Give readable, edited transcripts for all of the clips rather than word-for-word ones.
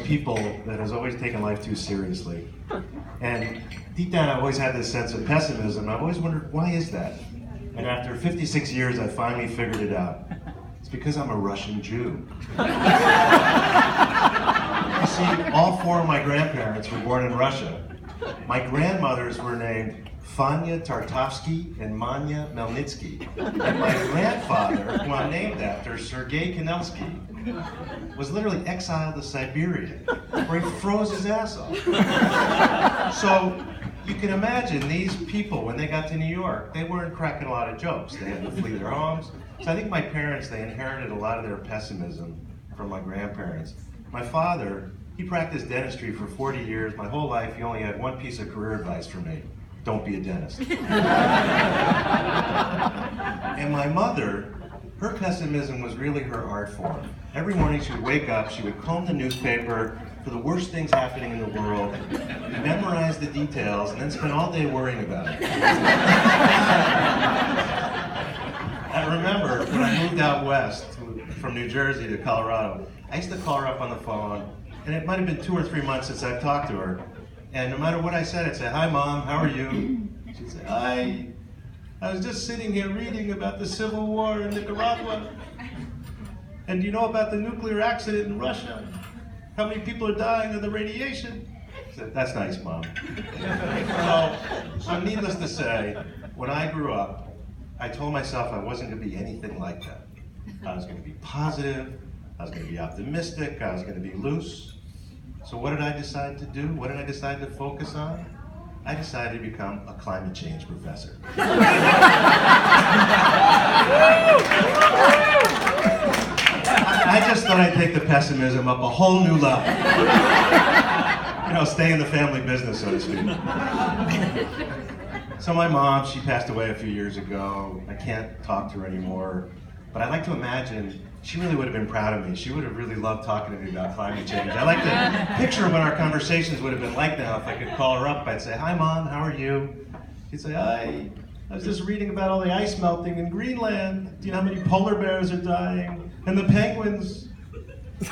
people that has always taken life too seriously. And deep down, I've always had this sense of pessimism. I've always wondered, why is that? And after 56 years, I finally figured it out. It's because I'm a Russian Jew. You see, all four of my grandparents were born in Russia. My grandmothers were named Fanya Tartovsky and Manya Melnitsky. And my grandfather, who I'm named after, Sergei Kanelsky, was literally exiled to Siberia, where he froze his ass off. So you can imagine these people, when they got to New York, they weren't cracking a lot of jokes. They had to flee their homes. So I think my parents, they inherited a lot of their pessimism from my grandparents. My father, he practiced dentistry for 40 years. My whole life, he only had one piece of career advice for me. Don't be a dentist. And my mother, her pessimism was really her art form. Every morning she would wake up, she would comb the newspaper for the worst things happening in the world, memorize the details, and then spend all day worrying about it. I remember when I moved out west from New Jersey to Colorado, I used to call her up on the phone, and it might have been 2 or 3 months since I've talked to her. And no matter what I said, I'd say, "Hi, Mom, how are you?" She'd say, "Hi, I was just sitting here reading about the Civil War in Nicaragua. And do you know about the nuclear accident in Russia? How many people are dying of the radiation?" I said, "That's nice, Mom." So, needless to say, when I grew up, I told myself I wasn't going to be anything like that. I was going to be positive, I was going to be optimistic, I was going to be loose. So what did I decide to do? What did I decide to focus on? I decided to become a climate change professor. I just thought I'd take the pessimism up a whole new level. You know, stay in the family business, so to speak. So my mom, she passed away a few years ago. I can't talk to her anymore. But I like to imagine she really would have been proud of me. She would have really loved talking to me about climate change. I like to picture what our conversations would have been like now if I could call her up. I'd say, "Hi, Mom, how are you?" She'd say, "Hi, I was just reading about all the ice melting in Greenland. Do you know how many polar bears are dying? And the penguins." So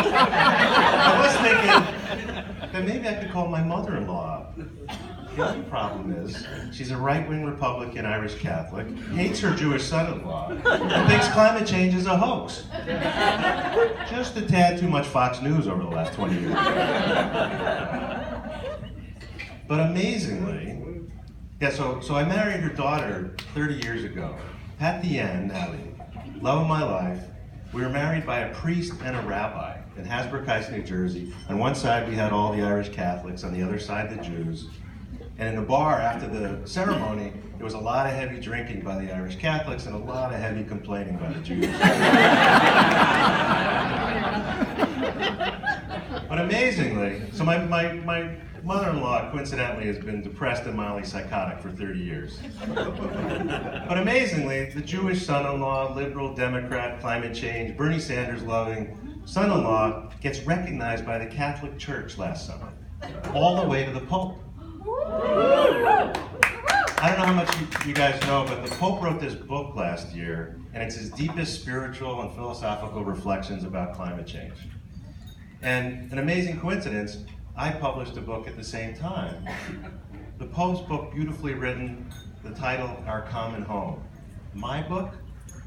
I was thinking that maybe I could call my mother-in-law up. The only problem is, she's a right-wing Republican Irish Catholic, hates her Jewish son-in-law, and thinks climate change is a hoax. Just a tad too much Fox News over the last 20 years. But amazingly, so I married her daughter 30 years ago. At the end, Allie, love of my life, we were married by a priest and a rabbi in Hasbrook Heights, New Jersey. On one side, we had all the Irish Catholics, on the other side, the Jews. And in the bar after the ceremony, there was a lot of heavy drinking by the Irish Catholics and a lot of heavy complaining by the Jews. But amazingly, so my mother-in-law coincidentally has been depressed and mildly psychotic for 30 years. But amazingly, the Jewish son-in-law, liberal, Democrat, climate change, Bernie Sanders loving son-in-law gets recognized by the Catholic Church last summer, all the way to the Pope. I don't know how much you guys know, but the Pope wrote this book last year, and it's his deepest spiritual and philosophical reflections about climate change. And an amazing coincidence, I published a book at the same time. The Pope's book, beautifully written, the title, Our Common Home. My book,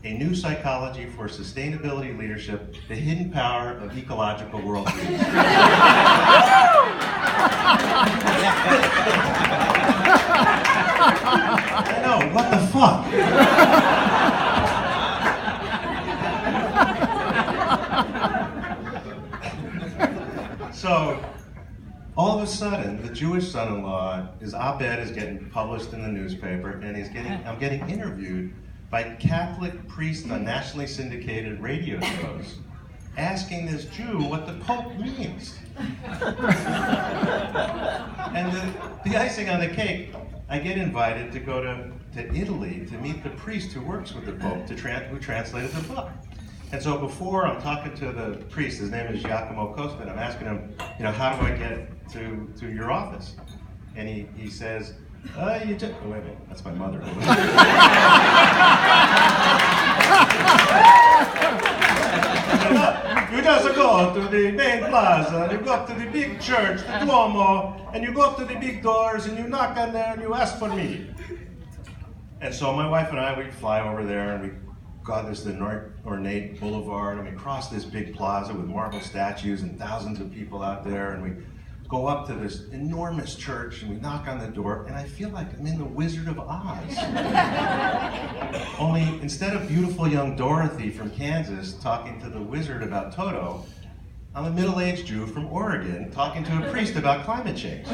A New Psychology for Sustainability Leadership, The Hidden Power of Ecological Worldviews. I know, what the fuck? So, all of a sudden, the Jewish son-in-law, his op-ed is getting published in the newspaper, and I'm getting interviewed by Catholic priests on nationally syndicated radio shows, asking this Jew what the Pope means. And the icing on the cake, I get invited to go to Italy to meet the priest who works with the Pope, who translated the book. And so before I'm talking to the priest, his name is Giacomo Costa, and I'm asking him, how do I get to your office? And he says, wait a minute, that's my mother. You just go to the main plaza, you go up to the big church, the Duomo, and you go up to the big doors and you knock on there and you ask for me. And so my wife and I, we fly over there and we got this ornate boulevard and we cross this big plaza with marble statues and thousands of people out there, and we go up to this enormous church and we knock on the door, and I feel like I'm in the Wizard of Oz. Only instead of beautiful young Dorothy from Kansas talking to the wizard about Toto, I'm a middle-aged Jew from Oregon talking to a priest about climate change.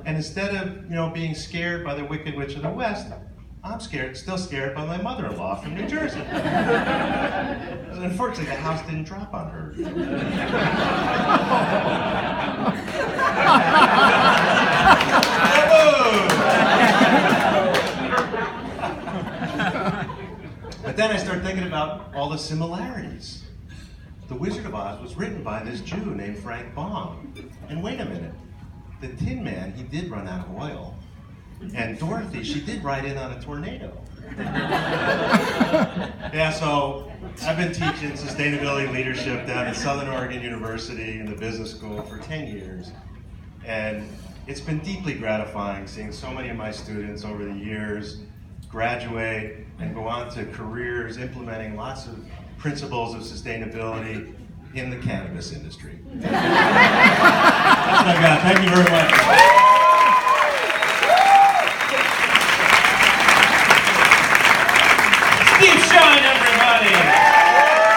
And instead of, being scared by the Wicked Witch of the West, I'm still scared by my mother-in-law from New Jersey. Unfortunately, the house didn't drop on her. But then I started thinking about all the similarities. The Wizard of Oz was written by this Jew named Frank Baum. And wait a minute, the Tin Man, he did run out of oil. And Dorothy, she did ride in on a tornado. Yeah, so I've been teaching sustainability leadership down at Southern Oregon University in the business school for 10 years. And it's been deeply gratifying seeing so many of my students over the years graduate and go on to careers implementing lots of principles of sustainability in the cannabis industry. That's what I got. Thank you very much.